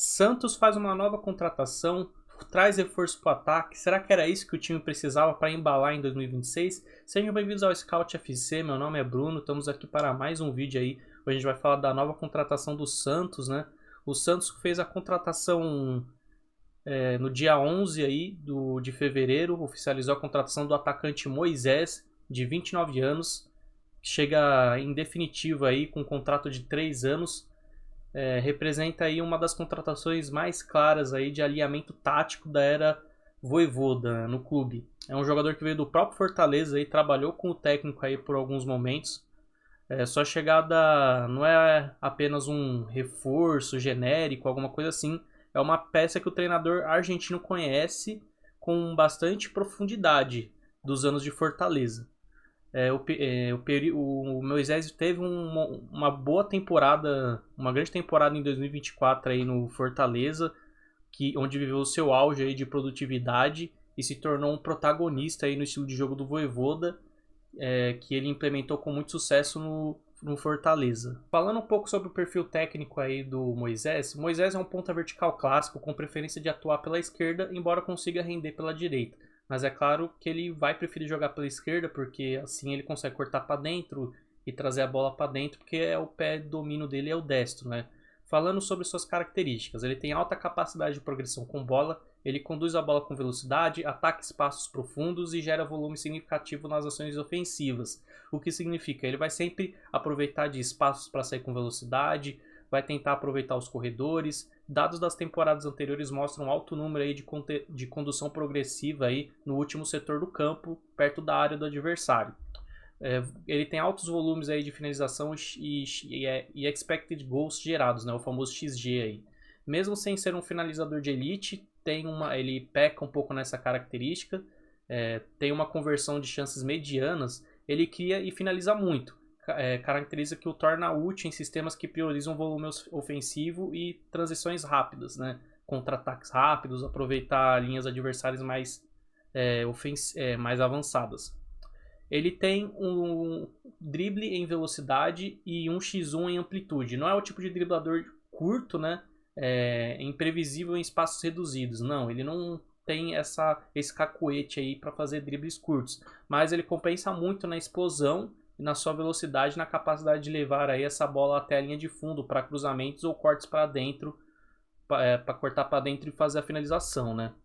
Santos faz uma nova contratação, traz reforço para o ataque. Será que era isso que o time precisava para embalar em 2026? Sejam bem-vindos ao Scout FC, meu nome é Bruno, estamos aqui para mais um vídeo aí. Hoje a gente vai falar da nova contratação do Santos, né? O Santos fez a contratação no dia 11 aí de fevereiro, oficializou a contratação do atacante Moisés, de 29 anos, que chega em definitivo aí com um contrato de 3 anos. Representa aí uma das contratações mais claras aí de alinhamento tático da era Vojvoda no clube. É um jogador que veio do próprio Fortaleza e trabalhou com o técnico aí por alguns momentos. Sua chegada não é apenas um reforço genérico, alguma coisa assim. É uma peça que o treinador argentino conhece com bastante profundidade dos anos de Fortaleza. O Moisés teve uma boa temporada, uma grande temporada em 2024 aí no Fortaleza, onde viveu o seu auge aí de produtividade e se tornou um protagonista aí no estilo de jogo do Vojvoda, que ele implementou com muito sucesso no Fortaleza. Falando um pouco sobre o perfil técnico aí do Moisés, Moisés é um ponta vertical clássico com preferência de atuar pela esquerda, embora consiga render pela direita. Mas é claro que ele vai preferir jogar pela esquerda, porque assim ele consegue cortar para dentro e trazer a bola para dentro, porque o pé de domínio dele é o destro, né? Falando sobre suas características, ele tem alta capacidade de progressão com bola, ele conduz a bola com velocidade, ataca espaços profundos e gera volume significativo nas ações ofensivas. O que significa? Ele vai sempre aproveitar de espaços para sair com velocidade, vai tentar aproveitar os corredores. Dados das temporadas anteriores mostram um alto número aí de condução progressiva aí no último setor do campo, perto da área do adversário. Ele tem altos volumes aí de finalização e expected goals gerados, né, o famoso XG aí. Mesmo sem ser um finalizador de elite, ele peca um pouco nessa característica, tem uma conversão de chances medianas, ele cria e finaliza muito, característica que o torna útil em sistemas que priorizam volume ofensivo e transições rápidas, né, contra-ataques rápidos, aproveitar linhas adversárias mais avançadas. Ele tem um drible em velocidade e um x1 em amplitude. Não é o tipo de driblador curto, né? Imprevisível em espaços reduzidos. Não, ele não tem esse cacuete aí para fazer dribles curtos. Mas ele compensa muito na explosão, na sua velocidade, na capacidade de levar aí essa bola até a linha de fundo para cruzamentos ou cortes para dentro, para cortar para dentro e fazer a finalização, né?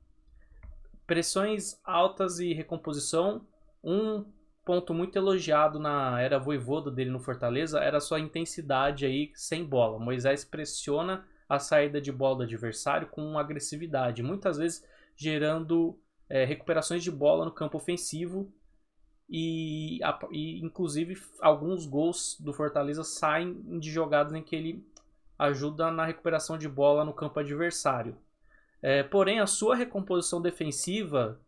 Pressões altas e recomposição. Um ponto muito elogiado na era Vojvoda dele no Fortaleza era a sua intensidade aí sem bola. Moisés pressiona a saída de bola do adversário com agressividade, muitas vezes gerando recuperações de bola no campo ofensivo e inclusive alguns gols do Fortaleza saem de jogadas em que ele ajuda na recuperação de bola no campo adversário. Porém, a sua recomposição defensiva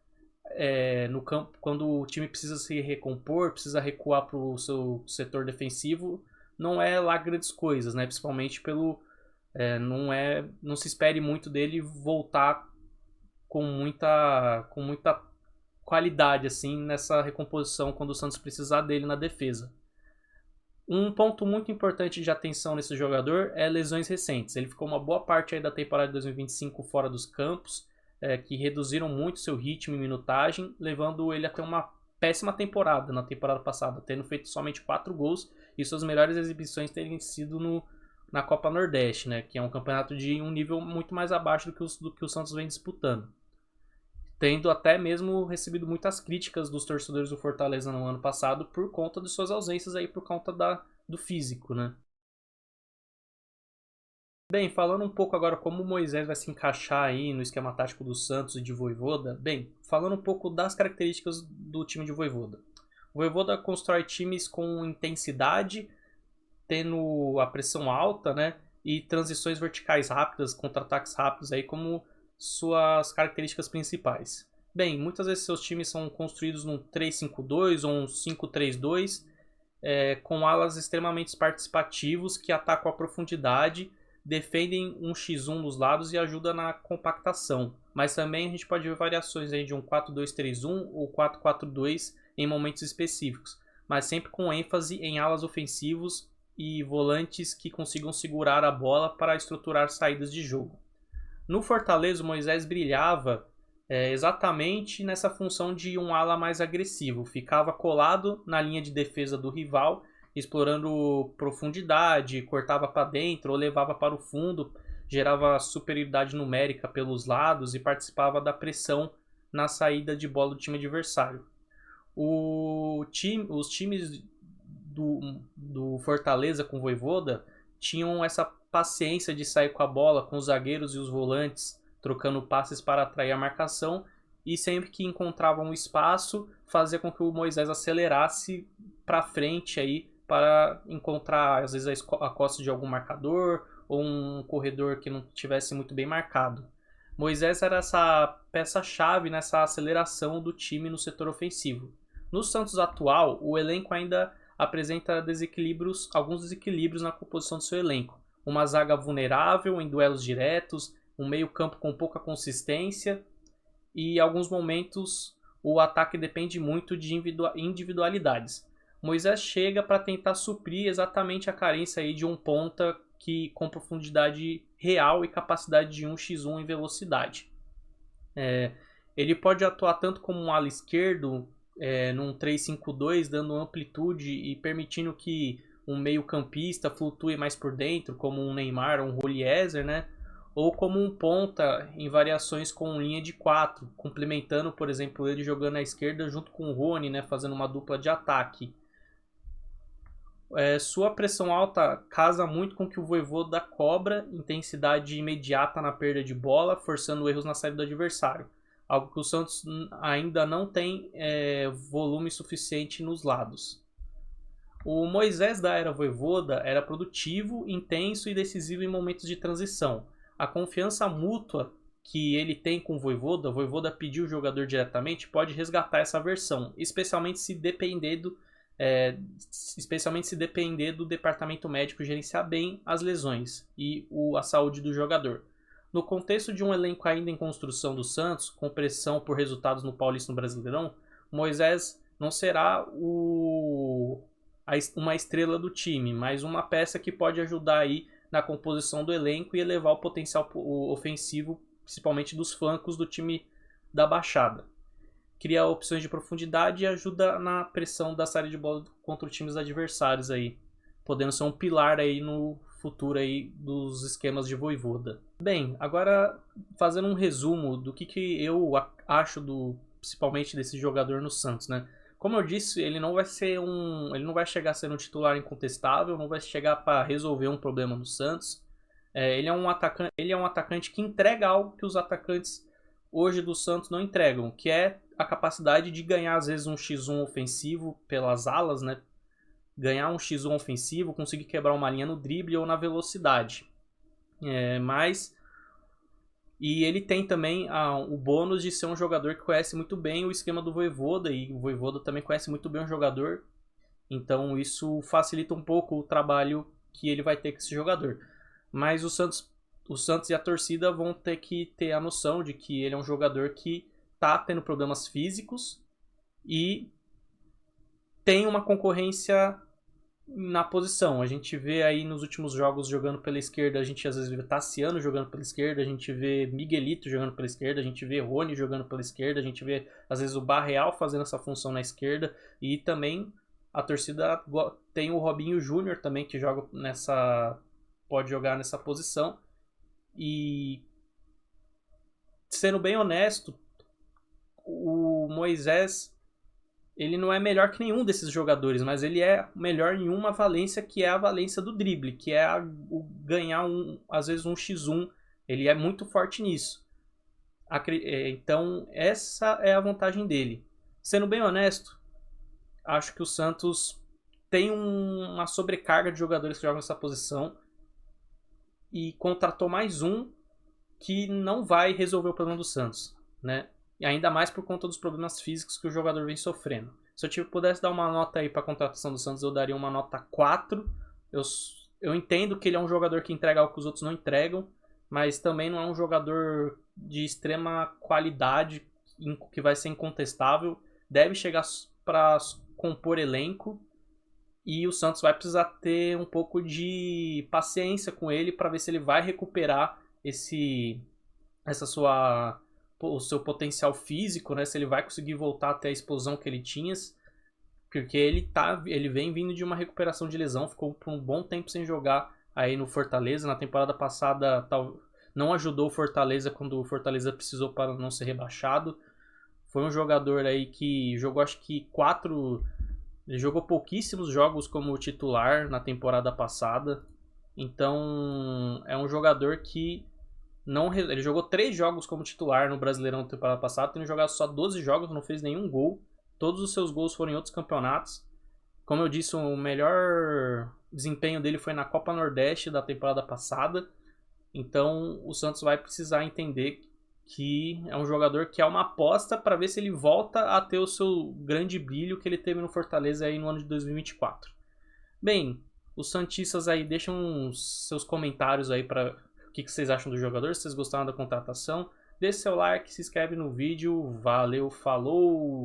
no campo, quando o time precisa se recompor, precisa recuar para o seu setor defensivo, não é lá grandes coisas, né? Principalmente não se espere muito dele voltar com muita qualidade assim nessa recomposição quando o Santos precisar dele na defesa. Um ponto muito importante de atenção nesse jogador é lesões recentes. Ele ficou uma boa parte aí da temporada de 2025 fora dos campos, que reduziram muito seu ritmo e minutagem, levando ele a ter uma péssima temporada na temporada passada, tendo feito somente 4 gols e suas melhores exibições terem sido na Copa Nordeste, né, que é um campeonato de um nível muito mais abaixo do que o Santos vem disputando. Tendo até mesmo recebido muitas críticas dos torcedores do Fortaleza no ano passado por conta de suas ausências aí, por conta do físico, né? Bem, falando um pouco agora como o Moisés vai se encaixar aí no esquema tático do Santos e de Vojvoda, bem, falando um pouco das características do time de Vojvoda. O Vojvoda constrói times com intensidade, tendo a pressão alta, né, e transições verticais rápidas, contra-ataques rápidos aí como suas características principais. Bem, muitas vezes seus times são construídos num 3-5-2 ou um 5-3-2, com alas extremamente participativos que atacam a profundidade, defendem um x1 nos lados e ajudam na compactação. Mas também a gente pode ver variações aí de um 4-2-3-1 ou 4-4-2 em momentos específicos, mas sempre com ênfase em alas ofensivos e volantes que consigam segurar a bola para estruturar saídas de jogo. No Fortaleza, o Moisés brilhava exatamente nessa função de um ala mais agressivo. Ficava colado na linha de defesa do rival, explorando profundidade, cortava para dentro ou levava para o fundo, gerava superioridade numérica pelos lados e participava da pressão na saída de bola do time adversário. Os times do Fortaleza com o Vojvoda tinham essa paciência de sair com a bola com os zagueiros e os volantes, trocando passes para atrair a marcação, e sempre que encontravam um espaço, fazia com que o Moisés acelerasse para frente aí para encontrar às vezes a costa de algum marcador ou um corredor que não tivesse muito bem marcado. Moisés era essa peça-chave nessa aceleração do time no setor ofensivo. No Santos atual, o elenco ainda apresenta alguns desequilíbrios na composição do seu elenco. Uma zaga vulnerável em duelos diretos, um meio-campo com pouca consistência e, em alguns momentos, o ataque depende muito de individualidades. Moisés chega para tentar suprir exatamente a carência aí de um ponta com profundidade real e capacidade de 1x1 em velocidade. Ele pode atuar tanto como um ala esquerdo, num 3-5-2, dando amplitude e permitindo que um meio-campista flutue mais por dentro, como um Neymar ou um Roliezer, né? Ou como um ponta em variações com linha de 4, complementando, por exemplo, ele jogando à esquerda junto com o Rony, né? Fazendo uma dupla de ataque. Sua pressão alta casa muito com que o Vojvoda cobra intensidade imediata na perda de bola, forçando erros na saída do adversário. Algo que o Santos ainda não tem volume suficiente nos lados. O Moisés da era Vojvoda era produtivo, intenso e decisivo em momentos de transição. A confiança mútua que ele tem com o Vojvoda pediu o jogador diretamente, pode resgatar essa versão, especialmente se depender do departamento médico gerenciar bem as lesões e a saúde do jogador. No contexto de um elenco ainda em construção do Santos, com pressão por resultados no Paulista e no Brasileirão, Moisés não será uma estrela do time, mas uma peça que pode ajudar aí na composição do elenco e elevar o potencial ofensivo, principalmente dos flancos do time da Baixada. Cria opções de profundidade e ajuda na pressão da saída de bola contra os times adversários aí, podendo ser um pilar aí no futuro aí dos esquemas de Vojvoda. Bem, agora fazendo um resumo do que eu acho principalmente desse jogador no Santos, né? Como eu disse, ele não vai chegar a ser um titular incontestável, não vai chegar para resolver um problema no Santos. Ele é um atacante que entrega algo que os atacantes hoje do Santos não entregam, que é a capacidade de ganhar às vezes um x1 ofensivo pelas alas, né? Ganhar um x1 ofensivo, conseguir quebrar uma linha no drible ou na velocidade. E ele tem também o bônus de ser um jogador que conhece muito bem o esquema do Vojvoda, e o Vojvoda também conhece muito bem o jogador, então isso facilita um pouco o trabalho que ele vai ter com esse jogador. Mas o Santos e a torcida vão ter que ter a noção de que ele é um jogador que está tendo problemas físicos e tem uma concorrência na posição. A gente vê aí nos últimos jogos jogando pela esquerda, a gente às vezes vê Tassiano jogando pela esquerda, a gente vê Miguelito jogando pela esquerda, a gente vê Rony jogando pela esquerda, a gente vê às vezes o Barreal fazendo essa função na esquerda, e também a torcida tem o Robinho Júnior também que pode jogar nessa posição. E sendo bem honesto, o Moisés ele não é melhor que nenhum desses jogadores, mas ele é melhor em uma valência, que é a valência do drible, que é ganhar às vezes um x1. Ele é muito forte nisso. Então essa é a vantagem dele. Sendo bem honesto, acho que o Santos tem uma sobrecarga de jogadores que jogam nessa posição e contratou mais um que não vai resolver o problema do Santos, né? E ainda mais por conta dos problemas físicos que o jogador vem sofrendo. Se eu pudesse dar uma nota aí para a contratação do Santos, eu daria uma nota 4. Eu entendo que ele é um jogador que entrega algo que os outros não entregam, mas também não é um jogador de extrema qualidade, que vai ser incontestável. Deve chegar para compor elenco, e o Santos vai precisar ter um pouco de paciência com ele para ver se ele vai recuperar o seu potencial físico, né? Se ele vai conseguir voltar até a explosão que ele tinha, porque ele vem vindo de uma recuperação de lesão, ficou por um bom tempo sem jogar aí no Fortaleza. Na temporada passada não ajudou o Fortaleza quando o Fortaleza precisou para não ser rebaixado. Foi um jogador aí que jogou, acho que ele jogou pouquíssimos jogos como titular na temporada passada. Então, é um jogador que não ele jogou 3 jogos como titular no Brasileirão da temporada passada, tendo jogado só 12 jogos, não fez nenhum gol. Todos os seus gols foram em outros campeonatos. Como eu disse, o melhor desempenho dele foi na Copa Nordeste da temporada passada. Então, o Santos vai precisar entender que é um jogador que é uma aposta para ver se ele volta a ter o seu grande brilho que ele teve no Fortaleza aí no ano de 2024. Bem, os santistas aí deixam seus comentários aí para o que vocês acham do jogador, se vocês gostaram da contratação. Deixe seu like, se inscreve no vídeo. Valeu, falou!